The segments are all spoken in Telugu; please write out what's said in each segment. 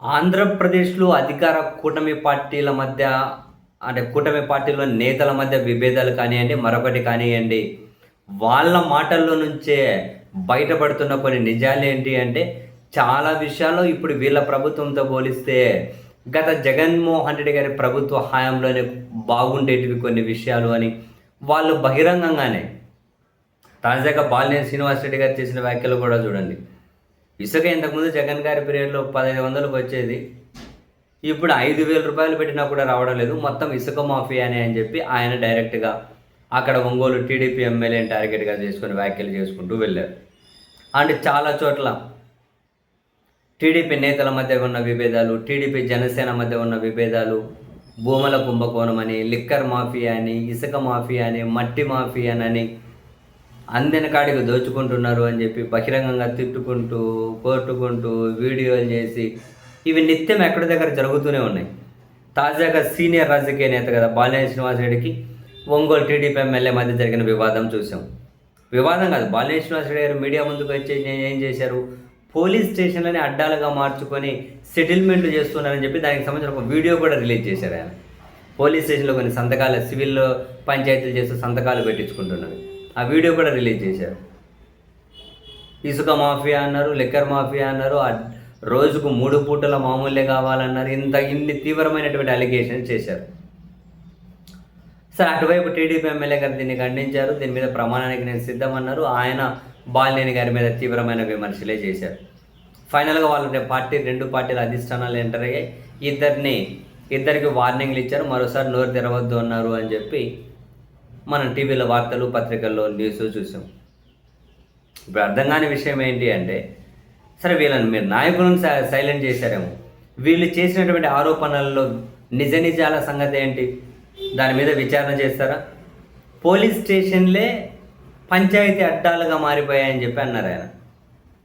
ఆంధ్రప్రదేశ్‌లో అధికార కూటమి పార్టీల మధ్య అంటే కూటమి పార్టీలో నేతల మధ్య విభేదాలు కానియండి, మరొకటి కానియండి, వాళ్ళ మాటల్లో నుంచే బయటపడుతున్న కొన్ని నిజాలేంటి అంటే, చాలా విషయాల్లో ఇప్పుడు వీళ్ళ ప్రభుత్వంతో పోలిస్తే గత జగన్మోహన్ రెడ్డి గారి ప్రభుత్వ హయాంలోనే బాగుండేటివి కొన్ని విషయాలు అని వాళ్ళు బహిరంగంగానే తాజాగా బాలినేని శ్రీనివాసరెడ్డి గారు చేసిన వ్యాఖ్యలు కూడా చూడండి. ఇసుక ఇంతకుముందు జగన్ గారి పీరియడ్‌లో 1500కి వచ్చేది. ఇప్పుడు రూ. 5,000 పెట్టినా కూడా రావడం లేదు. మొత్తం ఇసుక మాఫియానే అని చెప్పి ఆయన డైరెక్ట్‌గా అక్కడ ఒంగోలు టీడీపీ ఎమ్మెల్యేని టార్గెట్‌గా చేసుకొని వ్యాఖ్యలు చేసుకుంటూ వెళ్లారు. అండ్ చాలా చోట్ల టీడీపీ నేతల మధ్య ఉన్న విభేదాలు, టీడీపీ జనసేన మధ్య ఉన్న విభేదాలు, భూముల కుంభకోణం అని, లిక్కర్ మాఫియా అని, ఇసుక మాఫియా అని, మట్టి మాఫియానని అందిన కాడికి దోచుకుంటున్నారు అని చెప్పి బహిరంగంగా తిట్టుకుంటూ, కొట్టుకుంటూ, వీడియోలు చేసి ఇవి నిత్యం ఎక్కడి దగ్గర జరుగుతూనే ఉన్నాయి. తాజాగా సీనియర్ రాజకీయ నేత కదా బాలినేని శ్రీనివాసరెడ్డికి ఒంగోలు టీడీపీ ఎమ్మెల్యే మధ్య జరిగిన వివాదం చూసాం. వివాదం కాదు, బాలినేని శ్రీనివాసరెడ్డి గారు మీడియా ముందుకు వచ్చి ఏం చేశారు, పోలీస్ స్టేషన్లని అడ్డాలుగా మార్చుకొని సెటిల్మెంట్లు చేస్తున్నారని చెప్పి దానికి సంబంధించిన ఒక వీడియో కూడా రిలీజ్ చేశారు ఆయన. పోలీస్ స్టేషన్లో కొన్ని సంతకాలు సివిల్ పంచాయతీలు చేస్తూ సంతకాలు పెట్టించుకుంటున్నారు. ఆ వీడియో కూడా రిలీజ్ చేశారు. ఇసుక మాఫియా అన్నారు, లిక్కర్ మాఫియా అన్నారు, రోజుకు 3 పూటల మామూలే కావాలన్నారు. ఇన్ని తీవ్రమైనటువంటి అలిగేషన్స్ చేశారు. సరే, అటువైపు టీడీపీ ఎమ్మెల్యే గారు దీన్ని ఖండించారు. దీని మీద ప్రమాణానికి నేను సిద్ధమన్నారు. ఆయన బాలినేని గారి మీద తీవ్రమైన విమర్శలే చేశారు. ఫైనల్గా వాళ్ళు రెండు పార్టీల అధిష్టానాలు ఎంటర్ అయ్యాయి. ఇద్దరికి వార్నింగ్లు ఇచ్చారు. మరోసారి నోరు తెరవద్దు అన్నారు అని చెప్పి మనం టీవీలో వార్తలు, పత్రికల్లో న్యూస్ చూసాం. ఇప్పుడు అర్థం కాని విషయం ఏంటి అంటే, సరే వీళ్ళని మీరు నాయకులను సైలెంట్ చేశారేమో, వీళ్ళు చేసినటువంటి ఆరోపణల్లో నిజాల సంగతి ఏంటి, దాని మీద విచారణ చేస్తారా? పోలీస్ స్టేషన్లే పంచాయతీ అడ్డాలుగా మారిపోయాయని చెప్పి అన్నారు ఆయన.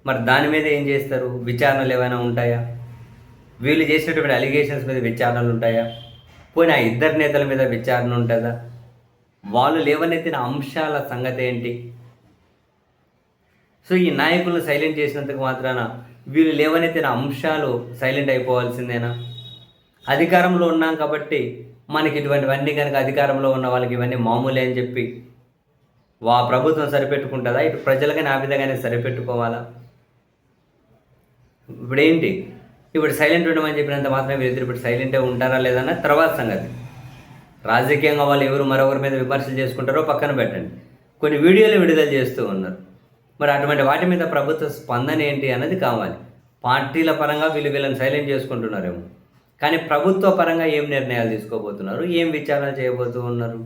మరి దాని మీద ఏం చేస్తారు? విచారణలు ఏమైనా ఉంటాయా? వీళ్ళు చేసినటువంటి అలిగేషన్స్ మీద విచారణలు ఉంటాయా? పోనీ ఆ ఇద్దరు నేతల మీద విచారణ ఉంటుందా? వాళ్ళు లేవనెత్తిన అంశాల సంగతి ఏంటి? సో ఈ నాయకులను సైలెంట్ చేసినందుకు మాత్రాన వీళ్ళు లేవనెత్తిన అంశాలు సైలెంట్ అయిపోవాల్సిందేనా? అధికారంలో ఉన్నాం కాబట్టి మనకి ఇటువంటివన్నీ కనుక అధికారంలో ఉన్న వాళ్ళకి ఇవన్నీ మామూలే అని చెప్పి ప్రభుత్వం సరిపెట్టుకుంటుందా? ఇటు ప్రజలకైనా ఆ విధంగానే సరిపెట్టుకోవాలా? ఇప్పుడేంటి, ఇప్పుడు సైలెంట్ ఉండమని చెప్పినంత మాత్రం వీళ్ళిద్దరు ఇప్పుడు సైలెంటే ఉంటారా లేదన్న తర్వాత సంగతి. రాజకీయంగా వాళ్ళు ఎవరు మరొకరి మీద విమర్శలు చేసుకుంటారో పక్కన పెట్టండి, కొన్ని వీడియోలు విడుదల చేస్తూ ఉన్నారు. మరి అటువంటి వాటి మీద ప్రభుత్వ స్పందన ఏంటి అన్నది కావాలి. పార్టీల పరంగా వీళ్ళని సైలెంట్ చేసుకుంటున్నారేమో, కానీ ప్రభుత్వ పరంగా ఏం నిర్ణయాలు తీసుకోబోతున్నారు, ఏం విచారణ చేయబోతూ ఉన్నారు?